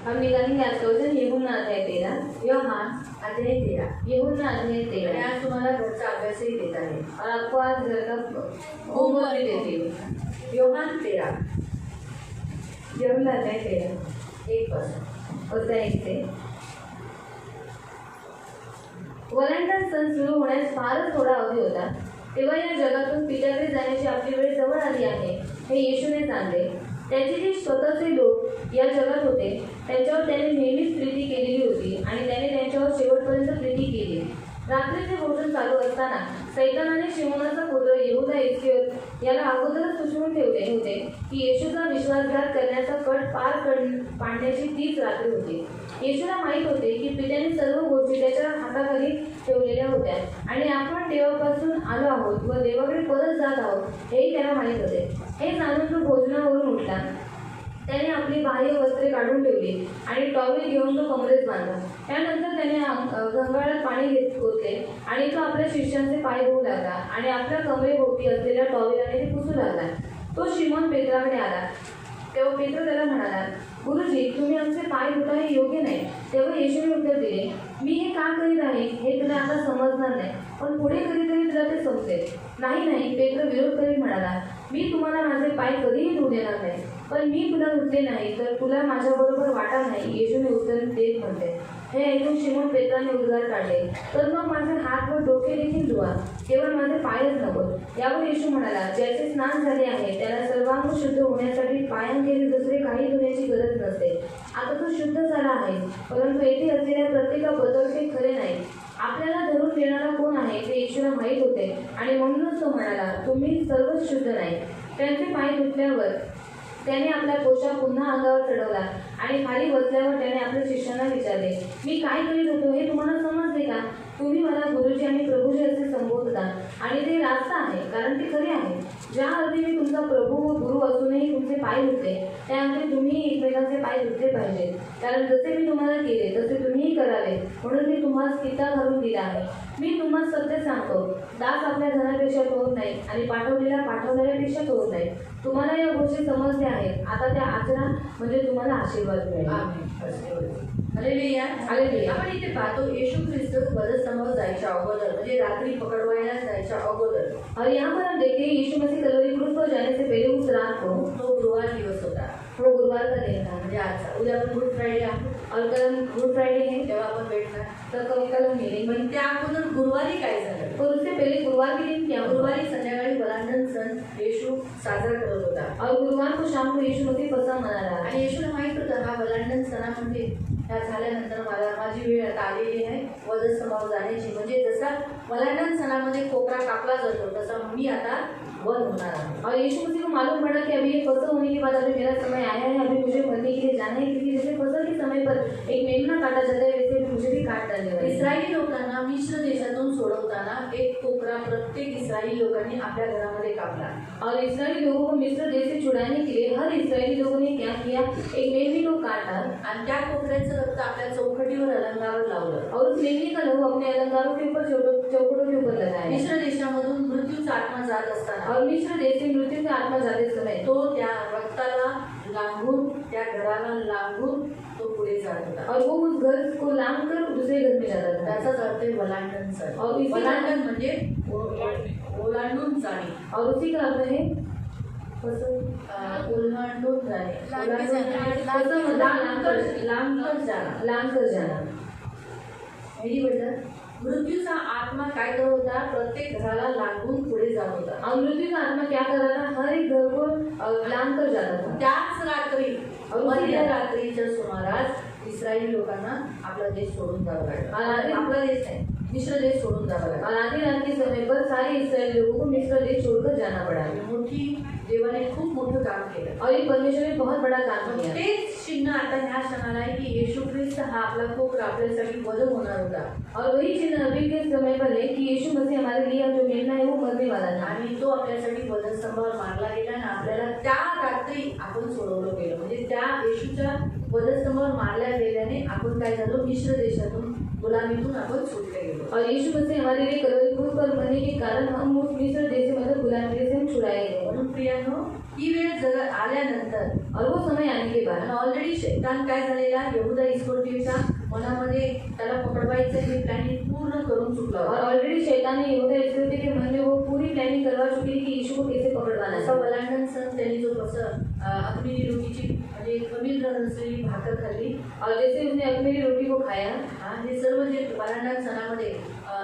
हम निकालेंगे आज का वचन यूहन्ना अध्याय 13, योहान अध्याय 13। यूहन्ना अध्याय 13। आज तुम्हाला घरचा अभ्यासही देत आहे और आपको आज घर का होमवर्क भी देती हूँ। योहान 13 यूहन्ना अध्याय 13 1 अध्याय 1 से। वलंडन सण सुरू होण्यास फारच थोडा अवधी होता तेव्हा या जगातून पित्याकडे जाण्याची आपली वेळ जवळ आली आहे हे येशूने सांगले। त्याचे जे स्वतःचे लोक या जगात होते त्यांच्यावर त्याने नेहमीच प्रीती केलेली होती आणि त्याने त्यांच्यावर शेवटपर्यंत प्रीती केली। रात्रीचे भोजन चालू असताना सैतानाने शिमोनाचा पुत्र यहूदा इस्करियोत याला अगोदरच सुचवून ठेवले होते की येशूचा विश्वासघात करण्याचा कट पाडण्याची तीच रात्र होती। येशूला माहीत होते की पित्याने सर्व गोष्टी त्याच्या हाताखाली ठेवलेल्या होत्या आणि आपण देवापासून आलो आहोत व देवाकडे परत जात आहोत हेही त्याला माहीत होते। हे जाणून तो भोजनावरून उठला। त्याने आपली बाह्य वस्त्रे काढून ठेवली आणि टॉवेल घेऊन तो कमरेत बांधला। त्यानंतर त्याने गंगाळात पाणी ओतले आणि तो आपल्या शिष्यांचे पाय धुवू लागला आणि आपल्या कमरेभोवती असलेल्या टॉवेलाने ते पुसू लागला। तो शिमोन पेत्राकडे आला तेव्हा पेत्र त्याला म्हणाला, गुरुजी, तुम्ही आमचे पाय धुता हे योग्य नाही। तेव्हा येशूने उत्तर दिले, मी हे का करीत आहे हे तुला आता समजणार नाही, पण पुढे कधीतरी तुला ते समजेल। नाही, पेत्र विरोध करीत म्हणाला, मी तुम्हाला माझे पाय कधीही धुवू देणार नाही, पण मी तुला धुतले नाही तर तुला माझ्याबरोबर वाटा नाही। येशूने उत्तर देत म्हणते, हे ऐकून शिमोन पेत्राने उद्गार काढले, तर मग माझे हात व डोके देखील धुवा, केवळ माझे पायच नको। यावर येशू म्हणाला, ज्याचे स्नान झाले आहे त्याला सर्वांग शुद्ध होण्यासाठी पायांखेरीज दुसरे काही धुण्याची गरज नसते। आता तो शुद्ध झाला आहे, परंतु येथे असलेल्या प्रत्येकाबद्दल ते खरे नाही। आपल्याला धरून देणारा कोण आहे ते येशूला माहीत होते आणि म्हणूनच तो म्हणाला, तुम्ही सर्वच शुद्ध नाही। त्यांचे पाय धुतल्यावर त्याने आपला पोशाख पुन्हा अंगावर चढवला आणि खाली बसल्यावर त्याने आपल्या शिष्यांना विचारले, मी काय करीत होतो हे तुम्हाला समजले का? तुम्ही मला गुरुजी आणि प्रभूजी असे संबोधता आणि ते रास्त आहे, कारण ते खरे आहे। ज्या अर्थी मी तुमचा प्रभू व गुरु असूनही तुमचे पाय धुतले त्या अर्थी तुम्ही एकमेकांचे पाय धुतले पाहिजे, कारण जसे मी तुम्हाला केले तसे तुम्हीही करावे, म्हणून मी तुम्हाला किता घालून दिला आहे। मी तुम्हाला सत्य सांगतो, दास आपल्या धनापेक्षा थोर नाही आणि पाठवलेला पाठवणाऱ्यापेक्षा थोर नाही। तुम्हाला या गोष्टी समजल्या आहेत, आता त्या आचरा, म्हणजे तुम्हाला आशीर्वाद मिळेल। हालेलुया। हालेलुया। आपण इथे पाहतो येशू ख्रिस्त वधस्तंभावर जायच्या अगोदर, म्हणजे रात्री पकडवायला जायच्या अगोदर, और यहाँ पर हम देखते हैं यीशु मसीह कलवरी क्रूस पर जाने से पहले उस रात को, तो गुरुवार दिवस होता, वो गुरुवार का दिन था, म्हणजे आजचा। उद्या आपण गुड फ्रायडे आहे और कल गुड फ्राइडे है, तेव्हा आपण भेटणार। तो कल हम मिलेंगे। पण त्या अगोदर गुरुवारी काय झालं? और उससे पहले गुरुवार के दिन क्या हुआ? गुरुवारी संध्याकाळी वलांडन सण येशू साजरा करत होता और गुरुवार को शाम को यीशु मसीह फसह मना रहा है। आणि येशूला माहित होतं हा वलांडन सणामध्ये ह्या झाल्यानंतर माझी वेळ आता आलेली आहे वधस्तंभावर जाण्याची। म्हणजे जसा वलांडन सणामध्ये कोपरा कापला जातो तसा मी आता वध होणार आहे। और यीशु मसीह को मालूम पड़ा कि अभी ये फसह होने के बाद अभी मेरा समय आया है, अभी मुझे मरने के लिए जाना है, क्योंकि जैसे फसह के समय पर एक मेमना काटा जाता है वैसे भी मुझे भी काट डालने वाला है। इस्रायली लोकांना मिस्र देशातून सोडवताना एक कोपरा प्रत्येक इस्रायली लोकांनी आपल्या घरामध्ये कापला। और इस्राएली लोगों को मिस्र देश से छुड़ाने के लिए हर इस्राएली लोगों ने क्या किया, एक मेमने को काटा आणि त्या कोपऱ्याचं रक्त आपल्या चौकटीवर अलंकावर लावलं और उस मेमने का लहू अपने अलंकारों के ऊपर चौकटों के ऊपर लगाया। मिस्र देशामधून मृत्यूचा आत्मा जात असताना और मिस्र देश से मृत्यु का आत्मा जाते समय तो त्या रक्ताला लांघून, त्या घराला लांघून तो पुढे जात होता और वो उस घर को लांघ कर दूसरे घर में जाता था। त्याचाच अर्थ आहे वलांडन सण। और इसी वलांडन म्हणजे ओलांडून जाणे, और उसी का अर्थ है ओलांडून जाणे, लांघ कर जाना। हे म्हटलं मृत्यूचा आत्मा काय करत होता, प्रत्येक घराला लांघून पुढे जात होता। और मृत्यु का आत्मा क्या कर रहा था, हर एक घर को लांघ कर जाता था। त्याच रात्री मध्य रात्रीच्या सुमारास इस्रायली लोकांना आपला देश सोडून जावं लागला। आपला देश नाही, मिस्र देश सोडून जावं लागला। और आधी रात के समय पर सारे इस्राएली लोगों को मिस्र देश छोड़कर जाना पड़ा। मोठी देवाने खूप मोठं काम केलं और ये परमेश्वर ने बहुत बड़ा काम किया। तेच चिन्ह आता ह्या क्षणाला आहे की येशू ख्रिस्त हा आपला कोपरा आपल्यासाठी वध होणार होता। और वही चिन्ह अभी के समय पर है कि यीशु मसीह हमारे लिए जो मेमना है वो मरने वाला था आणि तो आपल्यासाठी वधस्तंभावर मारला गेला आणि आपल्याला त्या रात्री आपण सोडवलं गेलं। म्हणजे त्या येशूच्या वधस्तंभावर मारल्या गेल्याने आपण काय झालो, मिश्र देशातून गुलामीतून आपण सुटले गेलो. और यीशु मसीह हमारे लिए कलवरी क्रूस पर मरने के कारण हम उस मिस्र देश से मतलब गुलामी से हम छुड़ाए गए. म्हणून प्रियांनो, ही वेळ जगात आल्यानंतर और वो समय आने के बाद ऑलरेडी शैतान काय झालेला, यहूदा इस्करियोतीच्या मनामध्ये त्याला पकडवायचं हे प्लॅनिंग पूर्ण करून चुकला और होता. ऑलरेडी शैतान ने यहूदा इस्करियोती के मन में वो पूरी प्लानिंग करवा चुकी थी कि यीशु को कैसे पकड़वाना असा है. वलांडन सण त्यांनी जो कसं अग्निरी रोटीची म्हणजे खमीर नसलेली भाकर खाल्ली, और जैसे उसने अखमीरी रोटी को खाया, हे सर्व जे वलांडन सणामध्ये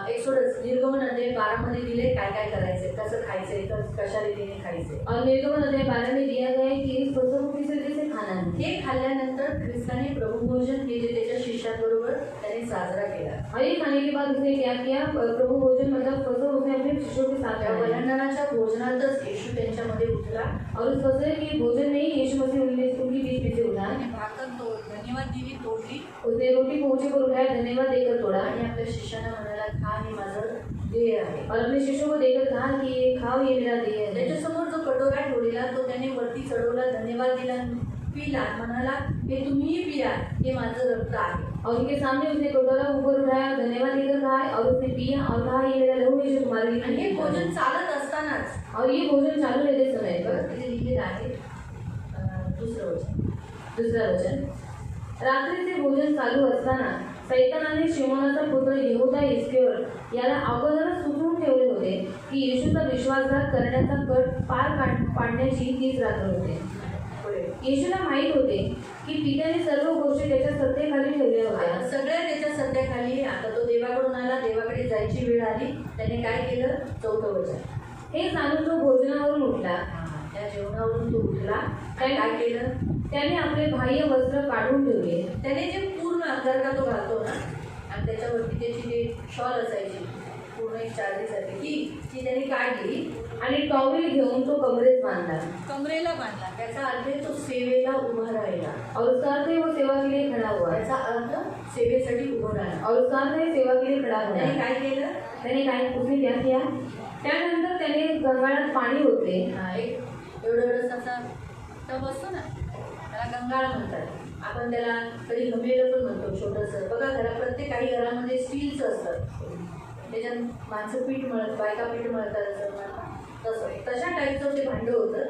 एक्सोडस निर्गमन अध्याय 12 मध्ये दिले काय काय करायचे, कसं खायचे, कशा रीतीने खायचे. और निर्गमन अध्याय 12 में दिया गया है कि इस फसलों को किस तरीके से खाना है. हे खाल्ल्यानंतर ख्रिस्ताने प्रभुभोजन हे जे त्याच्या शिष्यांबरोबर त्याने साजरा केला. और ये खाने के बाद उसने क्या किया, प्रभु भोजन मतलब फसल उसने अपने शिष्यों के साथ त्या खाया. वलांडनाच्या भोजनातच येशू त्यांच्यामध्ये उतरला और उस फसल के भोजन में ही यीशु मसीह उनके बीच में से उठा. आणि भाकर धन्यवाद दिली, तोडली उसने रोटी को ऊंचे पर उठाया, धन्यवाद देकर तोड़ा आणि आपल्या शिष्यांना म्हणाला, खा, हे माझं देह आहे. और अपने शिष्यों को देकर कहा कि ये खाओ, ये मेरा देह है. त्याच्यासमोर जो कटोरा ठेवलेला तो त्याने वरती चढवला, धन्यवाद दिला, पिला, म्हणाला, हे तुम्हीही पिया, हे माझं रक्त आहे. और उनके सामने उसने कटोरा ऊपर उठाया, धन्यवाद देकर कहा और उसने पिया और कहा ये मेरा लहू है जो तुम्हारे लिए आणि हे किया भोजन है. चालत असतानाच और ये भोजन चालू रहते समय पर तिथे लिहिलेलं आहे दुसरं वचन, दुसरा वचन, रात्रीचे भोजन चालू असताना सैतानाने शिमोनाचा पुत्र यहूदा इस्करियोत याला अगोदरच सुचवून ठेवले होते की येशूचा विश्वासघात करण्याचा कट पाडण्याची हीच रात्र होते. पुढे येशूला माहीत होते की पित्याने सर्व गोष्टी त्याच्या सत्तेखाली ठेवल्या होत्या. आता सगळ्या त्याच्या सत्याखाली, आता तो देवाकडून आला, देवाकडे जायची वेळ आली, त्याने काय केलं, 4थं वचन, हे जाणून तो भोजनावरून उठला. त्या जेवणावरून तो उठला, काय काय केलं, त्याने आपले बाह्य वस्त्र काढून ठेवले. त्याने जे पूर्ण अंतर्गा तो घालतो ना, आणि त्याच्यावरती त्याची जे शॉल असायची पूर्ण एक चादरीसारखी ती त्याने काढली आणि टॉवेल घेऊन तो कमरेत बांधला. कमरेला बांधला. त्याचा अर्थ आहे तो सेवेला उभा राहिला. और उसका अर्थ है वो सेवा के लिए खड़ा हुआ. त्याचा अर्थ सेवेसाठी उभं राहिला. और उसका अर्थ है सेवा के लिए खड़ा त्याने होना. काय केलं, त्याने काय उसने क्या किया, त्यानंतर त्याने गंगाळात पाणी ओतले. एक एवढं असा टब असतो ना, त्याला गंगाळ म्हणतात. आपण त्याला कधी घमेलं पण म्हणतो, छोटंसं. बघा, प्रत्येक काही घरामध्ये स्टीलचं असतं, त्याच्यात माणसं पीठ मळत, बायका पीठ मळतात असं, तसं तशा टाईपचं ते भांडं होतं.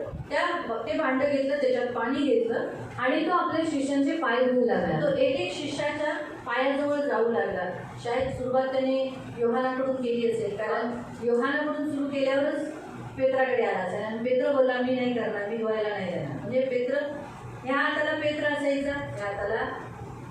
ते भांडं घेतलं, त्याच्यात पाणी घेतलं आणि तो आपल्या शिष्यांचे पाय धुवू लागला. तो एक एक शिष्याच्या पायाजवळ जाऊ लागला. शाळेत सुरुवात त्याने योहानाकडून केली असेल, कारण योहानाकडून सुरू केल्यावरच पेत्राकडे आला असेल. आणि पेत्र बोलला, मी नाही करणार, मी धुवायला नाही देणार. म्हणजे पेत्र, ह्या हाताला पेत्र असायचा, ह्या हाताला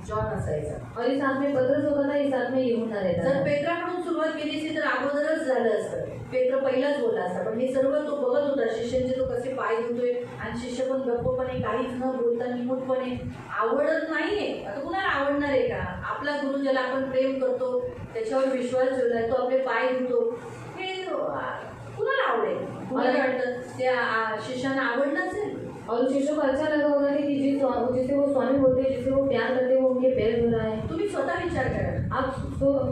जॉन असायचा. और इस हाथ में पतरस होता था, इस हाथ में यूहन्ना रहता जर था. पेत्राकडून सुरुवात केली असती तर अगोदरच झालं असतं, पेत्र पहिलाच बोलला असता. पण हे सर्व तो बघत होता, शिष्यांचे तो कसे पाय धुतोय, आणि शिष्य पण गप्पपणे, काहीच न बोलता निमूटपणे. आवडत नाहीये, आता कुणाला आवडणार आहे का? आपला गुरु ज्याला आपण प्रेम करतो, त्याच्यावर विश्वास ठेवलाय, तो आपले पाय धुतो, हे कुणाला आवडेल? कुणाला वाटतं त्या शिष्यांना आवडलं असेल? और उन शिष्यों को अच्छा लगा होगा कि जिसे वो स्वामी बोलते हैं, जिसे वो प्यार करते हैं, वो उनके पैर धो रहा है. तुम्ही स्वतः विचार करा. आप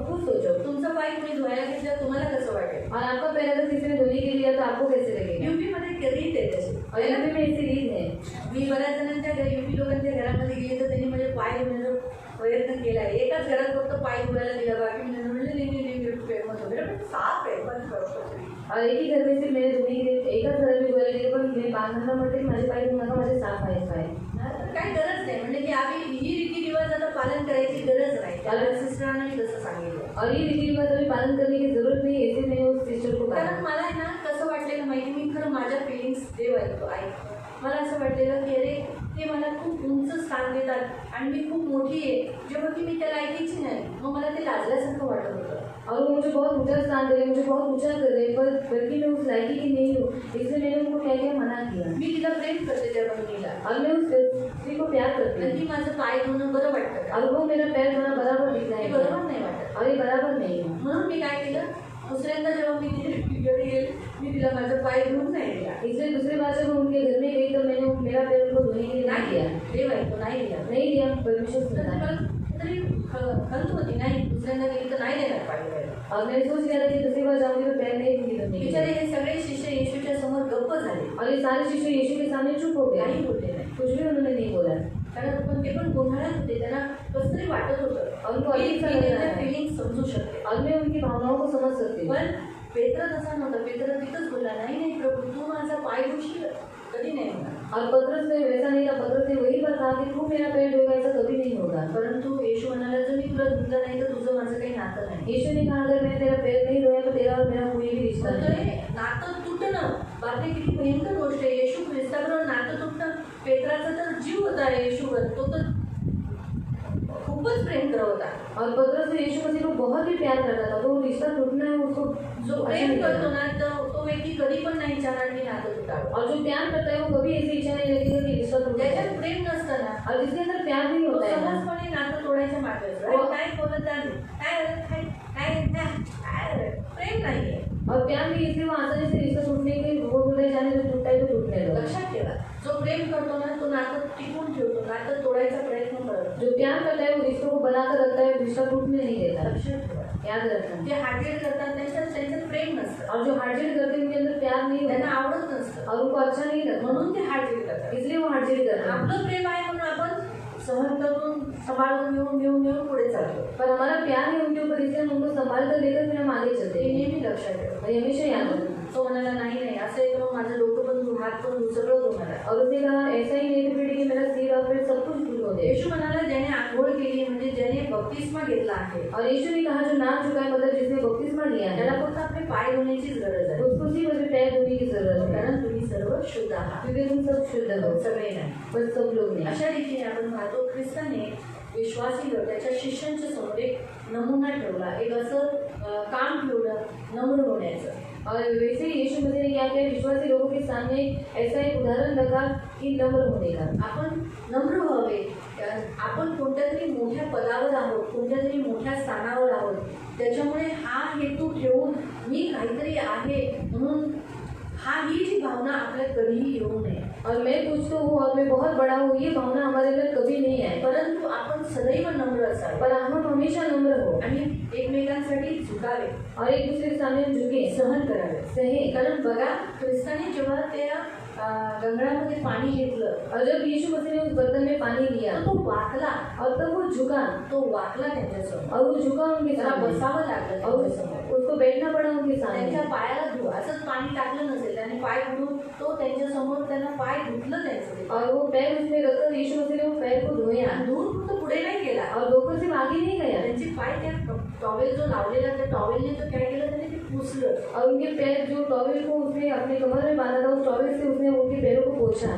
खुद सोचो, तुमचा पाय तुम्ही धुवायला घेतलं, तुम्हाला कसं वाटेल? और आपका पैर अगर किसी ने धोने के लिए लिया तो आपको कैसे लगेगा. युपी मध्ये रीत आहे त्याची. और यूपी में ऐसी रीत है. मी बऱ्याच जणांच्या युपी लोकांच्या घरामध्ये गेले तर त्यांनी माझे पाय धुण्याचा प्रयत्न केला आहे. एकाच घरात फक्त पाय धुवायला दिला, बाकी म्हणजे फेमस वगैरे, पण साफ आहे, पण और एक ही घर में से मैंने धोने के लिए एकच घर में धुवायला गेले, पण मी बांधताना म्हटलं की माझे पाय धुवू नका, माझे साफ आहे पाय. काही गरज नाही. म्हणजे की आम्ही ही रीतिरिवाज आता पालन करायची गरज नाही. त्याला सिस्टरांना मी तसं सांगितलं. और ये रीति रिवाज अभी पालन करने की जरूरत नहीं है, ऐसे मैंने उस सिस्टर को कारण कहा. मला आहे ना कसं वाटलेलं माहिती, मी खरं माझ्या फिलिंग्स देव ऐकतो. मला असं वाटलेलं की अरे ते मला खूप उंच स्थान देतात आणि मी खूप मोठी आहे, जेव्हा की मी त्याला ऐकायची नाही. मग मला ते लाजल्यासारखं वाटत होतं. और वो मुझे बहुत ऊंचा स्थान दे रहे, मुझे बहुत ऊंचा कर रहे, पर बल्कि मैं उस लायकी की नहीं हूँ, इसलिए मैंने उनको क्या क्या मना किया. मी तिला प्रेम करते त्या बहिणीला, और मैं उस स्त्री को प्यार करती हूँ. आणि माझं पाय धुणं बरं वाटतं का? और वो मेरा पैर धोना बराबर दिख रहा हे है, बरोबर नाही वाटत. और ये बराबर नहीं है. म्हणून मी काय केलं, दुसऱ्यांदा जेव्हा मी तिथे घरी गेले, मी तिला माझा पाय धुवून नाही दिला. इसलिए दूसरी बार जब मैं उनके घर में गई तो मैंने मेरा पैर उनको धोने के लिए नहीं दिया. देव ऐकतो, नाही दिला. नहीं दिया, परमेश्वर तर सुनता है. मला तरी खंत होती, नाही दुसऱ्यांदा गेली तर नाही देणार पाय धुवायला. और मैंने सोच लिया था कि दूसरी बार जाऊंगी तो पैर नहीं धोंगी धोने के बिचारे लिए. हे सगळे शिष्य येशूच्या समोर गप्प झाले, और ये सारे शिष्य यीशु के सामने चुप हो गए, काही बोलले नाही. कुछ भी उन्होंने नहीं बोला. कारण पण ते पण गोंधळात होते, त्यांना कसं तरी वाटत होतं उनको की अजीब सा मी लग रहा त्यांच्या है फिलिंग समजू शकते. और मैं उनकी भावनाओं को समझ सकती हूँ। पण पेत्र तसा नव्हता. पेत्र तिथंच बोलला, नाही नाही प्रभू, तू माझा पाय धुशील, कधी नाही होणार. और पतरस ने वैसा नहीं था, पतरस ने वही पर कहा कि तू मेरा पैर धोएगा, ऐसा कभी नहीं होगा। परंतु येशू म्हणाला, जर मी तुला धुतलं नाही तर तुझं माझं काही नातं नाही. यीशु ने कहा अगर मैं तेरा पैर नहीं धोया तो तेरा और मेरा कोई भी रिश्ता तर नहीं। हे नातं तुटणं, बापरे किती भयंकर गोष्ट आहे. येशू ख्रिस्ताबरोबर नातं तुटणं. पेत्राचा तर जीव होता येशूवर, तो तर खूपच प्रेम करत होता. और पतरस यीशु मसीह को बहुत ही प्यार करता था, तो वो रिश्ता टूटना है उसको जो अच्छा प्रेम नहीं करतो लगा। ना, तो व्यक्ती कधी पण नाही विचारणार की नातं तुटावं. और जो प्यार करता है वो कभी ऐसी इच्छा नहीं रखेगा कि रिश्ता टूट ज्याच्यात जाए। प्रेम नसतं ना, और जिसके अंदर प्यार नहीं तो होता है ना, सहजपणे नातं तोडायच्या मागे असतो. अरे काय बोलत आहे, काय काय काय काय प्रेम नाहीये. और प्यार नहीं, इसलिए वो आसानी से रिश्ता टूटने के वो बोलते जाने जो टूटता है तो टूटने लगा। लक्षात ठेवा, जो प्रेम करतो ना तो नातं टिकून ठेवतो, नातं तोडायचा प्रयत्न करतो. जो प्यार करता है वो रिश्तों को बनाकर रखता है, रिश्ता टूटने नहीं देता। लक्षात ठेवा, याद रखना। जे हार्टेड करतात त्यांच्यात प्रेम नसतं, और जो हार्टेड करते हैं उनके अंदर प्यार नहीं त्यांना होता आवडत नसतं, और उनको अच्छा नहीं लगता, म्हणून ते हार्टेड करतात. इसलिए वो हार्टेड करते हैं। आपलं प्रेम आहे म्हणून आपण सहन करून सांभाळून घेऊन पुढे चालतो. पर हमारा प्यार है उनके ऊपर, इसलिए हम उनको संभाल कर लेकर फिर हम आगे चलते ते हैं। नेहमी लक्षात ठेवा. और ये हमेशा याद रखना। तो म्हणाला, नाही नाही असं आहे करून माझं डोकं बंधू, हात बंधू, सगळं तो म्हणाला. और उसने कहा ऐसा ही नहीं पीढ़ी कि मेरा सिर और फिर सब कुछ दूर हो जाए। येशू म्हणाला, ज्याने आंघोळ केली म्हणजे ज्याने बपतिस्मा घेतला आहे, और यीशु ने कहा जो नाम चुका है, मतलब जिसने बपतिस्मा लिया है, त्याला फक्त आपले पाय धुण्याचीच गरज आहे. उसको सिर्फ अपने पैर धोने की जरूरत है, कारण तुम्ही सर्व शुद्ध आहात, क्योंकि तुम सब शुद्ध हो, सगळे नाही. पर सब लोग नहीं। अशा रीतीने आपण पाहतो ख्रिस्ताने विश्वासी लोक त्याच्या शिष्यांच्या समोर एक नमुना ठेवला, एक असं काम ठेवलं नम्र होण्याचं. और वैसे ही यीशु मसीह ने क्या किया, विश्वासी लोगों के सामने ऐसा एक उदाहरण रखा कि नम्र होने का। आपण नम्र व्हावे. आपण कोणत्या तरी मोठ्या पदावर आहोत, कोणत्या तरी मोठ्या स्थानावर आहोत, त्याच्यामुळे हा हेतू ठेवून मी काहीतरी आहे म्हणून ही जी भावना आपल्या कधीही येऊ नये. और मैं कुछ तो हूँ और मैं बहुत बड़ा हूँ, ये भावना हमारे अंदर कभी नहीं आए, परंतु आपण सदैव नम्र असावे पर हम हमेशा नम्र हो आणि एकमेकांसाठी झुकावे और एक दूसरे के सामने झुके, सहन करावे. सहे। कारण बघा, ख्रिस्ताने जेव्हा त्या गंगळामध्ये पाणी घेतलं, और जब यीशु मसीह ने उस बर्तन में पानी लिया तर तो वाकला, और तब वो झुका त्यांच्यासमोर. और वो झुका उनके त्याला सामने बसावं लागलं और त्यांच्यासमोर. उसको बैठना पड़ा उनके त्यांच्या सामने। पायाला धु असंच पाणी टाकलं नसेल, त्याने पाय धुवून तो त्यांच्यासमोर त्यांना पाय धुतलं त्यांचं ते. और वो पैर उसमें रखकर यीशु मसीह ने वो पैर को धोया आणि धुवून फक्त पुढे नाही गेला, और धोकर सिर्फ आगे नहीं गया, त्यांचे पाय त्या टॉवेल जो लावलेला त्या टॉवेलने तो काय केलं, त्याने ते पुसलं. और उनके पैर जो टॉवेल को उसने अपने कमर में बांधा था, उस टॉवेल से उसने उनके पैरों को पोंछा।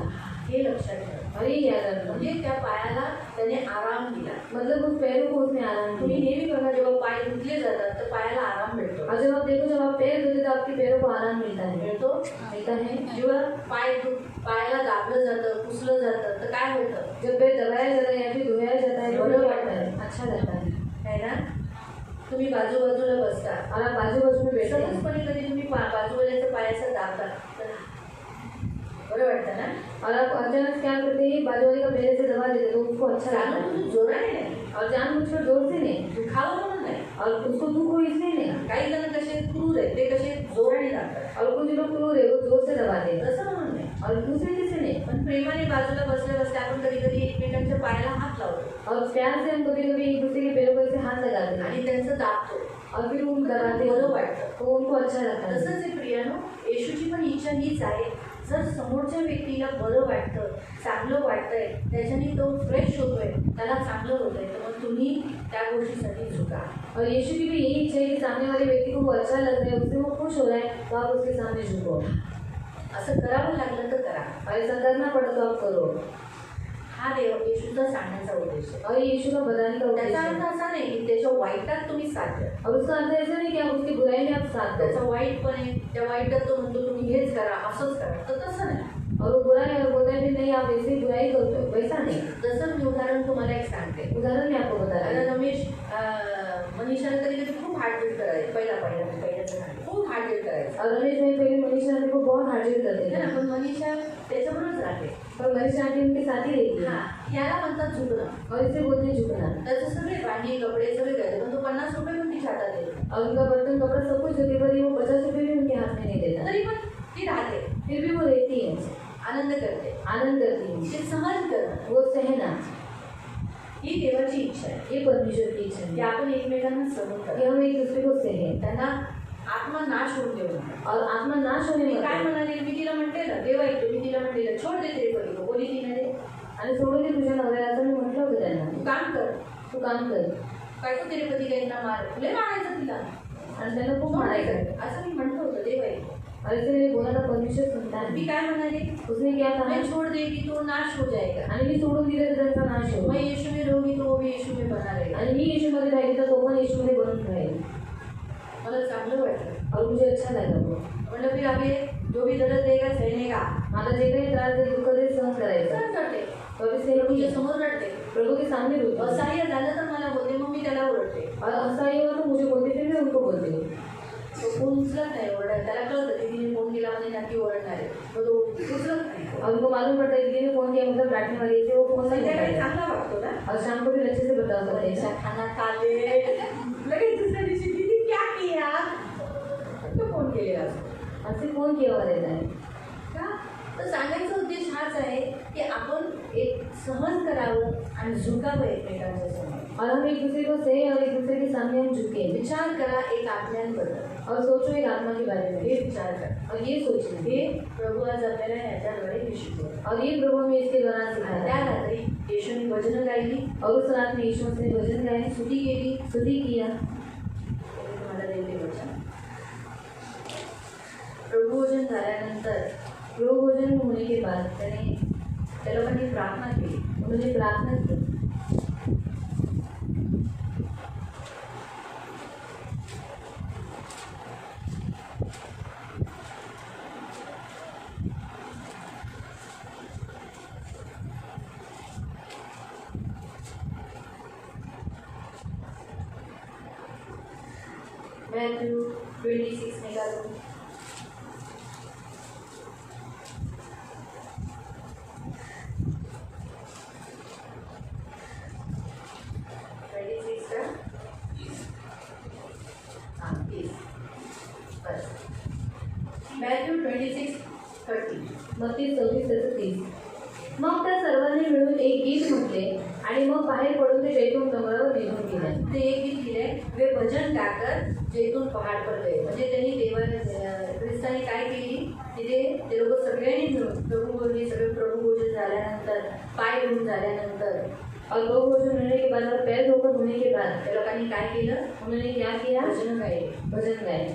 हे लक्षात ठेवा. और ये याद रखना, म्हणजे त्या पायाला त्याने आराम दिला. मतलब उस पैरों को उसने आराम तुम्ही दिया। नेहमी बघा, जेव्हा पाय धुतले जातात तर पायाला आराम मिळतो. और जब आप देखो, जब आप पैर धोते तो आपके पैरों को आराम मिलता है, मिळतो. मिलता है। जेव्हा पायाला दाबलं जातं, पुसलं जातं तर काय होतं, जब पैर दबाया जाता है या फिर धोया जाता है, बरं तो वाटतं है, अच्छा लगता है। है ना. तुम्ही बाजूबाजूला बसता, और आप बाजू बाजू में बैठे हैं सहजपणे कधी तुम्ही बाजूवाल्याच्या पायाचा दाबता तर बरं वाटतं ना. और आप अचानक क्या करते हैं, बाजू वाले का पैर से दबा देते तो उसको अच्छा लगता है। जाणून जोराने नाही, और जानबूझकर जोर से नहीं, दुखावं म्हणून नाही. और उसको दुख हो इसलिए नहीं। काही जण कसे क्रूर आहेत, ते कसे जोराने दाबतात, और कुछ लोग क्रूर है, वो जोर से दबाते हैं, तसं म्हणून नाही. और दूसरे किसी नहीं। पण प्रेमाने बाजूला बसल्या आपण कधी कधी एकमेकांच्या पायाला हात लावतो और प्यार से हम कभी कभी एक दूसरे के पैरों पर ऐसे हाथ लगाते हैं आणि त्यांचं दाबतो. और फिर उन दबाते हैं, बरं वाटतं. तो उनको अच्छा लगता है। तसंच आहे प्रियानो, येशूची पण इच्छा हीच आहे. जर समोरच्या व्यक्तीला बरं वाटतं, चांगलं वाटतंय, त्याच्याने तो फ्रेश होतोय, त्याला चांगलं होतंय, तर मग तुम्ही त्या गोष्टीसाठी झुका. और यीशु की भी यही इच्छा है कि सामने वाले व्यक्ति को वो अच्छा लग रहा है, उससे वो खुश हो रहा है, तो आप उसके सामने झुको। असं करावं लागलं तर करा. और ऐसा करना पड़ा तो आप करो। हा देव येशूचा सांगण्याचा उद्देश आहे. और ये यीशु का बताने का उद्देश्य त्याचा है। अर्थ असा नाही की त्याच्या वाईटात तुम्ही साथ द्या. और उसका अर्थ ऐसा नहीं कि आप उसकी बुराई में आप साथ दो, त्याचा वाईटपण आहे, त्या वाईटात तो म्हणतो तुम्ही हेच करा, असंच करा, तर तसं नाही. और वो बुरा है और बोलता है कि नहीं आप ऐसे ही बुराई करते हो, वैसा नहीं। जसं मी उदाहरण तुम्हाला एक सांगते. उदाहरण मैं आपको बता रही आता हूँ। रमेश मनीषाला कधी कधी खूप हार्डबीट करायचं, खूप हार्डबीट करायचं. और रमेश भाई पहले मनीषा आंटी को बहुत हार्डल करते है थे, ना, पण मनीषा त्याच्याबरोबरच राहते. पर मनीषा आंटी उनके साथ ही रहती हा, है ह्याला म्हणतात झुकणं. और इसे बोलते हैं झुकना। त्याचं सगळे भांडी कपडे सगळे घ्यायचे, पण तो 50 रुपये पण तिच्या हातात देतो. और उनका बर्तन कपड़ा सब कुछ होते पर वो 50 रुपये भी उनके हाथ में नहीं देता, तरी पण ती राहते. फिर भी वो रहती है। आनंद करते, आनंद करती हूँ, ते सहन करणं वो सहना, ही देवाची इच्छा आहे ये परमेश्वर की इच्छा की है आपण एकमेकांना सहन कि करा, हम एक दूसरे को सहें त्यांना आत्मा नाश होऊन देऊ नका. और आत्मा नाश होने मी मत काय दे. म्हणाले, मी तिला म्हणते ना, देवा ऐकतो, मी तिला म्हणते छोड दे तेरे पती को, बोली ती नाही, आणि सोडून दे तुझ्या नवऱ्याला, असं मी म्हटलं होतं त्यांना. तू काम कर, तू काम कर. काय तो तेरे पती का इतना मार, तुला मारायचं तिला, आणि त्यांना खूप मारायचं. असं मी म्हटलं होतं. देव ऐकतो. और इसलिए बोला था परमेश्वर सुनता मी है. काय म्हणाले, उसने क्या कहा, मैं छोड़ देगी तो नाश हो जाएगा, आणि मी सोडून दिले तर त्यांचा नाश होईल. मैं यीशु में रहूंगी तो वो भी यीशु में बना रहेगा. आणि मी येशूमध्ये राहिली तर तो पण येशूमध्ये बनून राहील. मला चांगलं वाटलं. और मुझे अच्छा लगा वो. म्हणलं फिर अभी जो भी दर्द देगा सहने का, मला जे काही त्रास देईल दुःख ते सहन करायचं. सहन करते, तो अभी सहन प्रभूच्या किया. समोर रडते. प्रभु के सामने रोती. असहाय्य झालं तर मला बोलते, मग मी त्याला ओरडते. और असहाय हुआ तो मुझे बोलती थी, मैं उनको बोलती हूँ. तो फोन उचलत नाही, ओरडायला त्याला कळतं दीदीने फोन केला म्हणजे नक्की ओरडणार आहे, तो तो उचलत नाही. और उनको मालूम पड़ता है कि फोन किया मतलब बैठने वाली थी, वो फोन नहीं संध्याकाळी उठाएगा. चांगला वाटतो ना, और शाम को भी अच्छे से बता सकते पैसा हैं. खाना खा ले, लगेच दुसऱ्या दिवशी दीदी क्या किया, तो फोन केलेला असतो. असे फोन किया हुआ रहता है. का तर सांगायचा उद्देश हाच आहे की आपण एक सहन करावं आणि झुकावं एकमेकांच्या समोर. और हम एक दूसरे को सहे और एक दूसरे के सामने हम झुके. विचार करा एक आज्ञांबद्दल, और सोचो एक आत्मा के बारे में. हे विचार करा. और ये सोचना. हे प्रभू आज आपल्याला ह्याच्याद्वारे हे शिकवलं. और ये प्रभु हमें इसके दौरान आणि सिखाया. त्या रात्री येशूने भजनं गायली, और उस रात में यीशु ने भजन गाए, स्तुती केली. स्तुति किया. मी तुम्हाला देते वचन. प्रभुभोजन झाल्यानंतर प्रभु भोजन होने के बाद त्या लोकांनी प्रार्थना केली. उन्होंने प्रार्थना की. Matthew 26 निकालो. मॅथ्यू 26:30. मत्ती 26:30. मग त्या सर्वांनी मिळून एक गीत म्हटले आणि मग बाहेर पडून ते जैतून डोंगरावर निघून गेले. ते एक गीत लिहिलंय, वे भजन गाकर जैतून पहाड पर गए. म्हणजे त्यांनी ख्रिस्तानी काय केली, तिथे ते लोक सगळ्यांनी मिळून प्रभू बोलली. सगळे प्रभू भोजन झाल्यानंतर, पाय धुवून झाल्यानंतर, और प्रभु भोजन होने के बाद और पैर धोकर होने के बाद त्या लोकांनी काय केलं, उन्होंने क्या किया, भजन गायले. भजन गाए.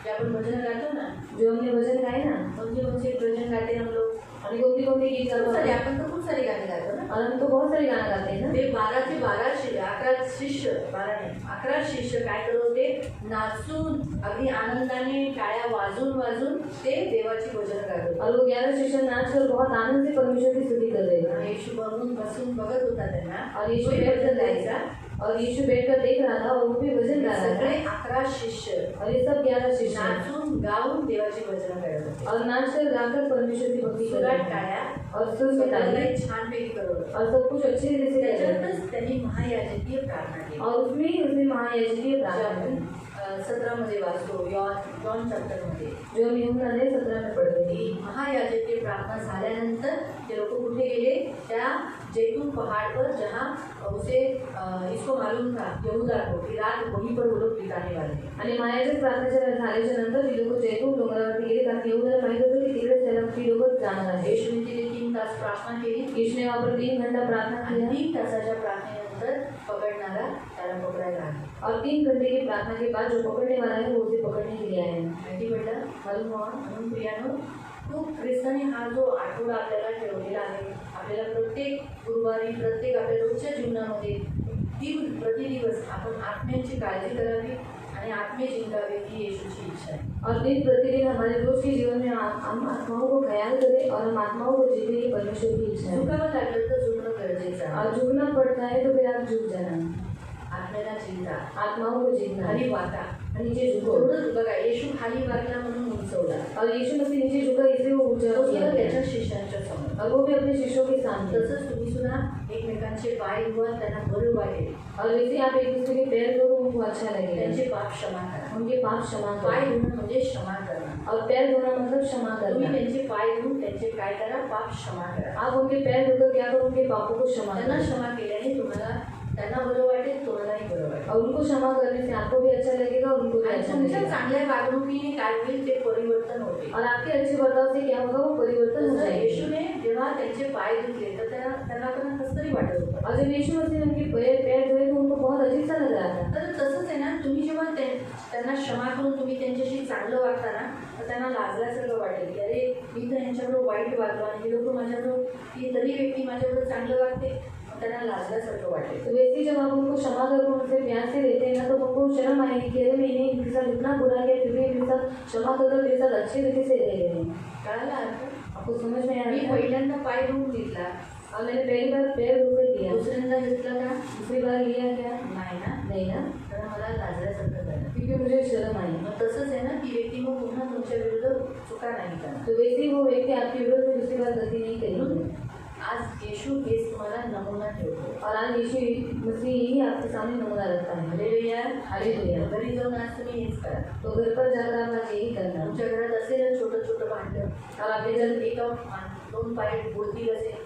जे आपण भजन गातो ना, जो हमने भजन गाए ना, कोणते भजन गाते हम लोग, आणि कोणती कोणती गीत गातो. आपण तर खूप सारे गाणे गातो ना. और हम तो बहुत सारे गाना गाते हैं ना. ते 12 ते 12 11 शिष्य, 12 नाही 11 शिष्य काय करत होते, नाचून अगदी आनंदाने टाळ्या वाजून वाजून ते देवाची भजन गात होते. और वो 11 शिष्य नाच कर बहुत आनंद से परमेश्वर की स्तुति कर रहे थे. येशू बसून बघत होता त्यांना, और यीशु तोही बैठकर भजन गायचा. गायचा. और यीशु बैठकर देख रहा था और वो भी भजन गा रहा सगळे था. 11 शिष्य और ये सब 11 शिष्य नाचून गाऊन देवाची भजन गायत होते. और नाच कर गाकर परमेश्वर की भक्ति कर सुराट रहे थे. टाळ्या और सुर में ताली. सगळं छानपैकी करत होते. और सब कुछ अच्छे से कर रहे थे. त्याच्यातच त्यांनी महायाजकीय प्रार्थना केली. और उसमें उसने महायाजकीय जे प्रार्थना आपण की. 17 मध्ये वाचतो, जॉन चॅप्टर मध्ये. जो हम यूहन्ना 17 में पढ़ते थे. ही महायाजकीय प्रार्थना झाल्यानंतर ते लोक कुठे गेले, त्या जैतून पहाड़ पर, जहाँ उसे इसको मालूम था यहूदा को कि रात वहीं पर वो लोग बिताने वाले हैं. आणि महायाजक प्रार्थनेच्या झाल्याच्या नंतर ती लोक जैतून डोंगरावरती गेले, कारण यहूदाला माहित होतं की तिकडे त्याला ती लोक जाणार आहे. येशूने तिथे 3 तास प्रार्थना केली. यीशु ने वहाँ पर 3 घंटा प्रार्थना आणि किया. 3 तासाच्या प्रार्थनेनंतर पकडणारा त्याला पकडायला आला. और 3 घंटे की प्रार्थना के बाद जो पकड़ने वाला है वो उसे पकड़ने के लिए आया है. माहिती पडलं मालूम व्हा. म्हणून प्रियानो, खूप ख्रिस्ताने हा जो आठवडा आपल्याला ठेवलेला आहे, आपल्याला प्रत्येक गुरुवारी, प्रत्येक आपल्या रोजच्या जीवनामध्ये प्रतिदिवस आपण आत्म्यांची काळजी करावी आणि आत्मे जिंकावे, ही येशूची इच्छा आहे. और दिन प्रतिदिन हमारे रोज के जीवन में हम आत्माओं को ख्याल करें और हम आत्माओं को जीते, ये परमेश्वर की इच्छा है. झुकावं लागलं तर झुकणं गरजेचं आहे. और झुकना पड़ता है तो फिर आप झुक जाना. आत्म्याला जिंका, आत्माओं को जीतना खाली है. वाका. और नीचे झुको. एवढंच बघा, येशू खाली वाकला म्हणून उंचवला. और यीशु मसीह नीचे झुका इसलिए वो ऊंचा तो किया सुद्धा गया. त्याच्या शिष्यांच्या समोर. और वो भी अपने शिष्यों के सामने. तसंच तुम्ही सुद्धा एकमेकांचे पाय धुवा, त्यांना बरं वाटेल. और वैसे आप एक दूसरे के पैर धो, उनको अच्छा लगेगा. त्यांचे पाप क्षमा करा. उनके पाप क्षमा पाय करो. धुणं म्हणजे क्षमा करणं. और पैर धोना मतलब क्षमा तुम्ही करना। त्यांचे पाय धुवून त्यांचे काय करा, पाप क्षमा करा. आप उनके पैर धोकर क्या करो, उनके पापों को क्षमा त्यांना करो। क्षमा केल्याने तुम्हाला त्यांना बरं वाटेल, तुम्हालाही बरं वाटेल. और उनको क्षमा करने से आपको भी अच्छा लगेगा और उनको भी आणि अच्छा तुमच्या लगेगा। चांगल्या वागणुकीने काय होईल ते परिवर्तन होते. और आपके अच्छे बर्ताव से क्या होगा, वो परिवर्तन हो तसं जाएगा। येशूने जेव्हा त्यांचे पाय धुतले तर त्यांना कसं तरी वाटत होतं. और जब यीशु मसीह ने उनके पैर धोए तो उनको बहुत अजीब सा लग रहा था। तर तसंच आहे ना, तुम्ही जेव्हा त्यांना क्षमा करून तुम्ही त्यांच्याशी चांगलं वागता ना, तर त्यांना लाजल्यासारखं वाटेल की अरे मी तर यांच्याबरोबर वाईट वागलो आणि हे लोक माझ्याबरोबर, ही तरी व्यक्ती माझ्याबरोबर चांगलं वागते, त्यांना लाजल्यासारखं वाटेल. तो वैसे ही जब आप उनको क्षमा कर उनसे प्यार से रहते हैं ना, तो उनको शर्म आएगी कि अरे मैंने इनके साथ इतना बुरा किया, फिर भी इनके साथ क्षमा कर मेरे साथ अच्छे तरीके से रह गए। कळालं अर्थ? आपको समझ में आ मी रहा है? पहिल्यांदा पाय धुवून घेतला, और मैंने पहली बार पैर धोकर किया, दुसऱ्यांदा घेतला का दूसरी बार लिया क्या? नाही ना, नहीं ना, तर मला लाजल्यासारखं झालं. क्योंकि मुझे शर्म आई। मग तसंच आहे ना, ती व्यक्ती मग पुन्हा तुमच्या विरुद्ध चुका नाही करणार. तो वैसे ही वो व्यक्ति आपके विरुद्ध में दूसरी बार गलती नहीं करेगी। आज येशू हेच तुम्हाला नमुना ठेवतो. और आज यीशु मसीह ही आपके सामने नमूना रखता है। हालेलुया. हालेलुया. घरी जाऊन आज तुम्ही हेच करा. तो घर पर जाकर आप आज यही करना। तुमच्या घरात असेल छोटं छोटं भांडं, और आपके जर घर एका दोन पाय बोलतील असेल,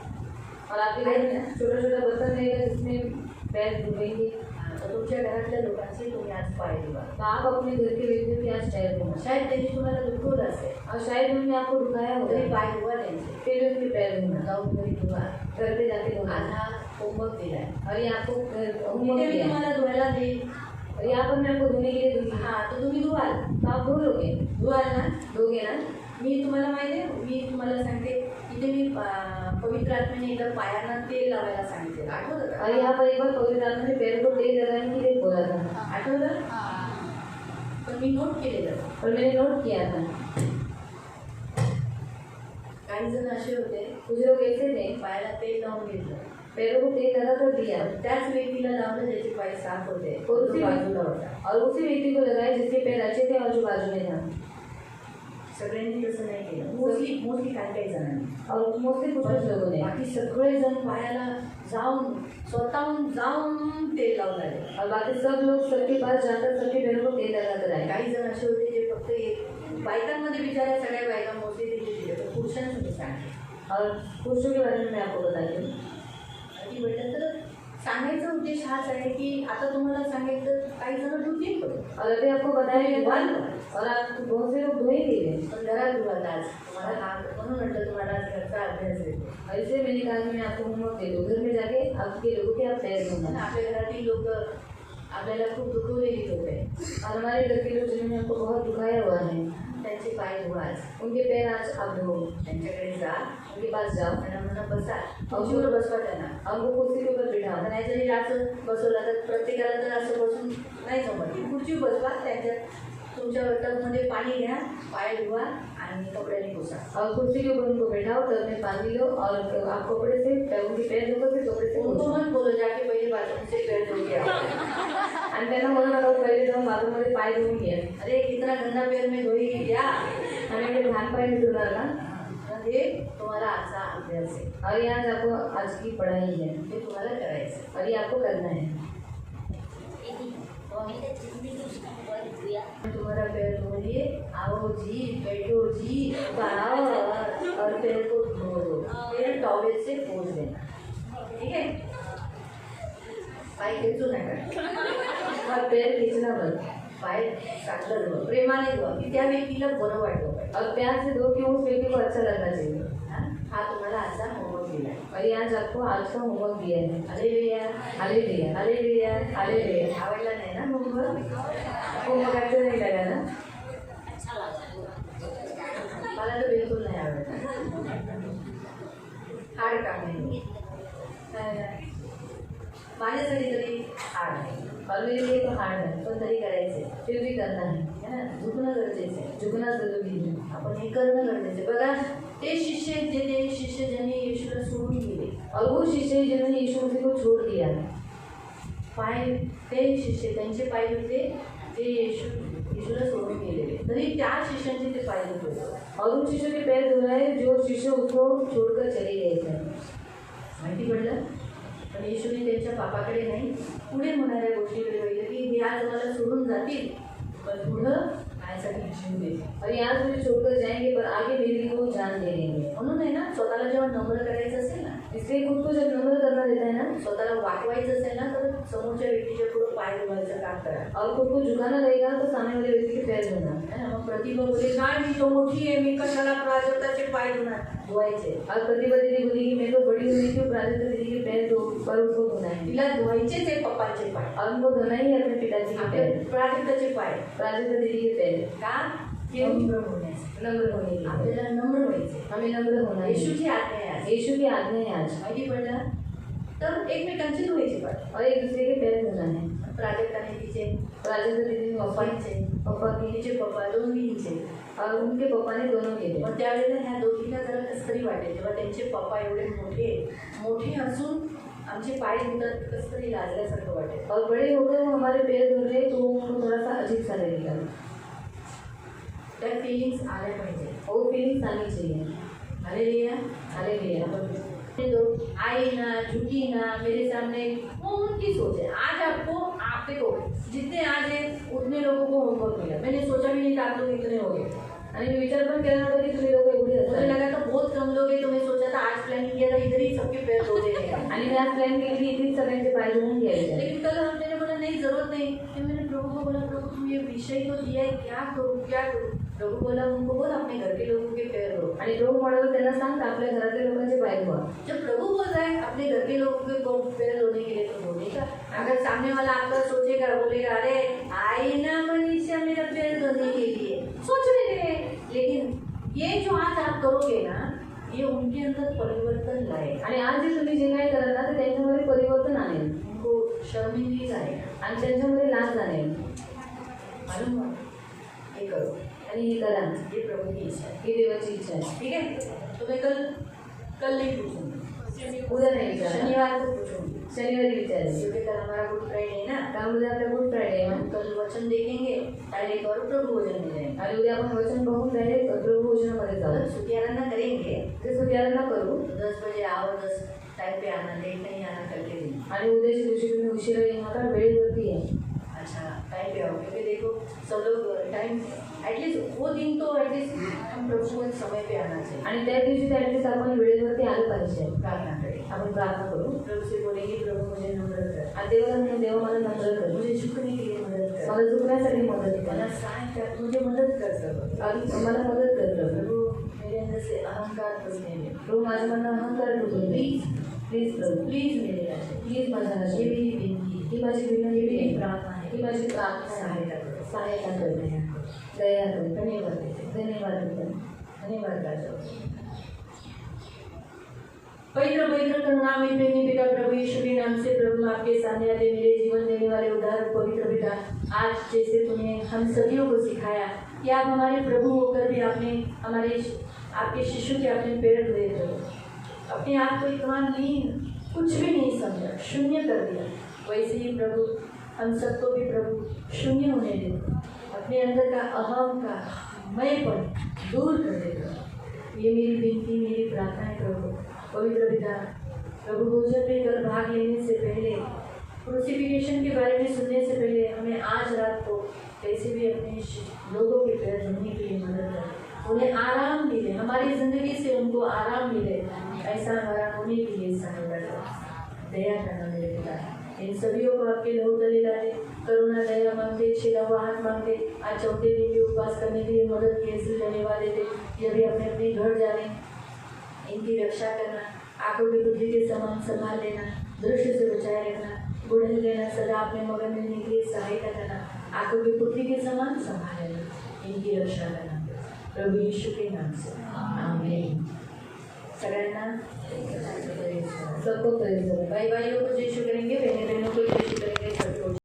और आपके घर छोटा छोटा बर्तन रहेगा जिसमें पैर धुएंगे, तर तुमच्या घरातल्या लोकांचे तुम्ही आज पाय धुवा. तो आप अपने घर के व्यक्तियों की आज पैर धोना। शायद त्यांनी तुम्हाला दुखवलं असेल, और शायद उन्होंने आपको दुखाया तरी होगा, पाय धुवा त्यांचे. फिर भी उनके पैर धोना। जाऊन घरी धुवा. घर पे जाके आज धोना। हा होमवर्क दिलाय. और ये आपको होमवर्क तिथे मी दिया है। तुम्हाला धुवायला देईल. और यहाँ पर मैं आपको धोने के लिए दूंगी, हा, तर तुम्ही धुवाल. तो आप धो लोगे, धुवाल ना. धोगे ना। मी तुम्हाला माहिती आहे, मी तुम्हाला सांगते, इथे मी पवित्र आत्म्याने एकदा पायांना तेल लावायला सांगितलेलं, आठवतं का? और यहाँ पर एक बार पवित्र आत्मा ने पैर को तेल लगाने के लिए बोला था, आठवलं? पण मी नोट केलेलं. और मैंने नोट किया था। काही जण असे होते, कुछ लोग ऐसे थे, पायाला तेल लावून घेतलं, पैरों को तेल लगा कर दिया, त्याच व्यक्तीला लावलं ज्याचे पाय साफ होते, और तो उसी बाजूला होता. और उसी व्यक्ति को लगाया जिसके पैर अच्छे थे और जो बाजू में था। सगळ्यांनी तसं नाही केलं. मोस्टली काही जणांनी. और मोस्टली कुछ लोगों ने, बाकी सगळेजण पायाला जाऊन स्वतःहून जाऊन तेल लावून आले. और बाकी सब लोग सबके पास जाकर सबके पैरों को तेल लगा कर आए। काही जण असे होते जे फक्त एक बायकांमध्ये बिचाऱ्या सगळ्या बायका मोस्टली तिथे दिले, पण पुरुषांसाठी सांगते. और पुरुषों के बारे में मैं आपको बताती हूँ। आणि म्हटलं तर सांगायचा उद्देश हाच आहे की आता तुम्हाला सांगायचं, काही जण धुतील पण, और अभी आपको बताया कि और आप बहुत से लोग धोएंगे भी। पण घरात धुवाल आज. तुम्हाला हा म्हणून म्हटलं तुम्हाला आज घरचा अभ्यास देतो. और इसलिए मैंने कहा कि मैं आपको होमवर्क दे दूँ, घर में जाके आपके लोगों के आप पैर पण धोना। आपल्या घरातील लोक आपल्याला खूप दुखवलेली लोक आहे, और हमारे घर के लोग जिन्होंने हमको बहुत दुखाया हुआ है, त्यांचे पाय धुवा आज. उनके पैर आज आप धो, त्यांच्याकडे जा, उनके पास जाओ, त्यांना म्हणा बसा, खुर्चीवर बसवा त्यांना. और उनको कुर्सी के ऊपर आता बिठाओ। नाही जरी असं बसवलं तर प्रत्येकाला तर असं बसून नाही जमत. खुर्चीवर बसवा, त्यांच्यात तुमच्या टबमध्ये पाणी घ्या, पाय धुवा आणि कपड्याने पुसा. और कुर्सी के ऊपर उनको बैठाओ, तब में पानी लो और आप कपड़े से उनके पैर धोकर फिर कपड़े से उनको पोछो। मत बोलो जाके पहिले बाथरूमचे पैर धुवून घ्या. आणि त्यांना म्हणू नका पहिले जाऊन बाथरूममध्ये पाय धुवून घ्या, अरे कितना गंदा पैर में धोई क्या. आणि म्हणजे घाण पाय नाही धुणार ना। हे तुम्हाला आजचा अभ्यास आहे, और ये आज आपको आज की पढ़ाई है, हे तुम्हाला करायचं. और ये आपको करना है। तुम्हारा पैर धो लिए, आओ जी, बैठो जी, बनाओ और पैर को धो दो. फिर टॉवेल से पोंछ देना. ठीक है. पाय खेचू नका. और पैर खींचना बंद, पाय चांगलं धुवा, प्रेमाने धुवा की त्या व्यक्तीला बरं वाटलं पाहिजे. और प्यार से धो कि उस व्यक्ति को अच्छा लगना चाहिए। हा तुम्हाला आजचा होमवर्क दिला आहे. और ये आज आपको आज का होमवर्क दिया है। Hallelujah, hallelujah, hallelujah, hallelujah. आवडला नाही ना होमवर्क? होमवर्क अच्छा नहीं लगा ना? मला तर बिलकुल नाही आवडला. हार्ड काम आहे. माझ्यासाठी तरी हार्ड आहे, और मेरे लिए तो हार्ड है, पण तरी करायचं आहे. फिर भी करना है। है ना, झुकणं गरजेचं आहे. झुकना जरूरी है। आपण हे करणं गरजेचं आहे. बघा, ते शिष्य ज्यांनी येशूला सोडून गेले, और वो शिष्य जिन्होंने यीशु मसीह को छोड़ दिया, पाय ते शिष्य त्यांचे पाय धुतले ते येशूला सोडून गेलेले, तरी त्या शिष्यांचे ते पाय धुतले. और उन शिष्यों के पैर धो रहे जो शिष्य उसको छोड़कर चले गए थे। माहिती पडलं. पण येशूने त्यांच्या पापाकडे नाही, पुढे होणाऱ्या गोष्टीकडे बघितलं की हे आज मला सोडून जातील, पण पुढं माझ्यासाठी जीव देते. और यहाँ से मुझे छोड़कर जाएंगे पर आगे मेरे लिए वो जान दे देंगे. म्हणून आहे ना, स्वतःला जेव्हा नम्र करायचं असेल ना, इसलिए खुद को जब नम्र करना देता है ना, स्वतःला वाकवायचं असेल ना, तर समोरच्या व्यक्तीच्या पुढे पाय धुवायचं काम करा. और खुद को झुकाना रहेगा तो सामने वाले व्यक्ति के पैर धोना. है ना. मग प्रतिभा बोले नाही, मी तो मोठी आहे, मी कशाला प्राजक्ताचे पाय धुवायचे. और प्रतिभा दीदी बोली कि मैं तो बड़ी हुई थी, प्राजक्ता दीदी के पैर धो पर उसको धोना है. तिला धुवायचेच आहे पप्पांचे पाय, और उनको धोना ही है अपने पिताजी के आपले पैर, प्राजक्ताचे पाय. प्राजक्ता दीदी के पैर. का? नम्र होण्यासाठी. नम्र होने के लिए आपल्याला नम्र व्हायचे. हमें नम्र होना है. येशूची आज्ञा आहे आज. यीशु की आज्ञा है आज. माहिती पडलं तर एकमेकांचे धुवायचे पाय. और एक दूसरे के पैर धोना है. प्राजक्ताने तिचे, प्राजक्ता दीदी ने पप्पांचे, पापा की तिचे पप्पा दोन्हींचे. और उनके पापा ने दोनों के लिए. पण त्यावेळेला ह्या दोघींना जरा कसं तरी वाटेल, जेव्हा त्यांचे पप्पा एवढे मोठे असून आमचे पाय धुतात, कसं तरी लाजल्यासारखं वाटेल. और बड़े होकर वो हमारे पैर धो रहे तो उनको थोड़ा सा अजीब सा लगेगा. त्या फिलिंग्स आल्या पाहिजे. वो फीलिंग्स आनी चाहिए. हालेलुया. हालेलुया. तो आई ना, झुकी ना मेरे सामने, वो उनकी सोच है. आज आप देखो जितने आज है उतने लोगों को होमवर्क मिला. मैंने सोचा भी नहीं था आप लोग इतने हो गए. आणि मी विचार पण केला नव्हता की तुम्ही लोक एवढी मुझे असतात. लगा था बहुत कम लोग हैं, तो मैं सोचा था आज प्लानिंग किया था इधर ही सबके पैर धो देने का. आणि मी आज प्लॅन केली की इथेच सगळ्यांचे पाय धुवून घ्यायचे. लेकिन कल मैंने बोला नहीं जरूरत नहीं. फिर मैंने प्रभु को बोला, प्रभु तुम ये विषय तो दिया है, क्या करूँ. प्रभु बोला उनको बोल अपने घर के लोगों के पैर धो. आणि प्रभू म्हणाला त्यांना सांग आपल्या घरातल्या लोकांचे पाय धुवा. जब प्रभु बोल रहा है अपने घर के लोगों के पैर धोने के लिए, तो धोने का. अगर सामने वाला आपका सोचेगा, बोलेगा अरे आई ना मनीषा मेरा पैर धोने के लिए, सोच रहे. लेकिन ये जो आज आप करोगे ना, ये उनके अंदर परिवर्तन लाएगा. आणि आज जे तुम्ही जे काही कराल ना ते त्यांच्यामध्ये परिवर्तन आणेल. उनको शर्मिंदगी जाएगा. आणि त्यांच्यामध्ये लाज आणेल. मालूम हुआ? ये करो. आणि हे करा. ये प्रभु की इच्छा है. ही देवाची इच्छा आहे. ठीक है. तो मैं कल नहीं पूछूंगी, उद्या नाही विचार. शनिवार को पूछूंगी. शनिवारी विचारेल. क्योंकि कल हमारा गुड फ्राइडे है ना. कारण उद्या आपला गुड फ्रायडे आहे. हम कल वचन देखेंगे, डायरेक्ट और प्रभु भोजन में जाएंगे. आणि उद्या आपण वचन बघून डायरेक्ट प्रभू भोजनामध्ये जाऊ. सुतियाराधना करेंगे. ते सुधारणा करू. 10 बजे आओ, 10 टाइम पे आना, लेट नहीं आना करके दिन. आणि उद्याच्या दिवशी तुम्ही उशिरा येऊ नका, वेळेवरती आहे. अच्छा टाइम पे आओ, क्योंकि देखो सब लोग टाइम एटलीस्ट वो दिन तो एटलीस्ट हम प्रभु को समय पे आना चाहिए. आणि त्या दिवशी तर ॲटलीस्ट आपण वेळेवरती आलं पाहिजे. प्रार्थना करें. आपण प्रार्थना करू. प्रभु से बोलेंगे प्रभु मुझे नम्र कर. आणि देवाला म्हणून देवा मला नम्र कर. मुझे झुकने के लिए मदद कर. मला झुकण्यासाठी मदत कर. मला सहाय कर. मुझे मदद कर प्रभु. आणि मला मदत कर प्रभू. प्रभु मेरे अंदर से अहंकार करने में. प्रभू माझ्या मनात अहंकार ठेवून प्लीज प्लीज प्रभू प्लीज मेरे राजा. प्लीज माझ्या ये राजा. मेरी विनती है. ही माझी विनंती ये मेरी आहे. प्रार्थना है. ही माझी प्रार्थना आहे. सहायता करो. सहायता कर. दया कर. धन्यवाद देते. धन्यवाद देते. धन्यवाद राजा. पवित्र पवित्र करुणामय प्रेमी पिता प्रभु यीशु के नाम से प्रभु आपके सामने आते मेरे जीवन देने वाले उद्धार पवित्र पिता, आज जैसे तुमने हम सभी को सिखाया कि आप हमारे प्रभु होकर भी आपने हमारे आपके शिशु के अपने पैर धोए प्रभु. अपने आप को इतना नहीं, कुछ भी नहीं समझा, शून्य कर दिया. वैसे ही प्रभु हम सबको भी प्रभु शून्य होने दे. अपने अंदर का अहम का मैंपन दूर कर दे प्रभु. ये मेरी विनती, मेरी प्रार्थना है प्रभु. पवित्र पिता, प्रभु भोजन में कल भाग लेने से पहले, क्रूसिफिकेशन के बारे में सुनने से पहले हमें आज रात को कैसे भी अपने लोगों के पैर धोने के लिए मदद करें. उन्हें आराम मिले, हमारी ज़िंदगी से उनको आराम मिले, ऐसा हमारा होने के लिए सहायता करें. दया करना मेरे पिता. इन सभी को आपके लहू तले लाए, करुणा दया मांगते, छिला हुआ हाथ मांगते. आज चौथे दिन भी उपवास करने के लिए मदद की ऐसे देने वाले थे. ये भी अपने अपने घर जाने, इनकी रक्षा करना, आंखों की बुद्धि के समान संभाल लेना, दृष्टि से बचाए रखना, बुढ़ल लेना, सदा अपने मगन मिलने के लिए सहायता करना, आंखों की पुत्री के समान संभाल लेना, इनकी रक्षा करना प्रभु यीशु के नाम से. आमीन. सगळ्यांना सबको प्रेज करो. भाई भाइयों को यीशु करेंगे, बहने बहनों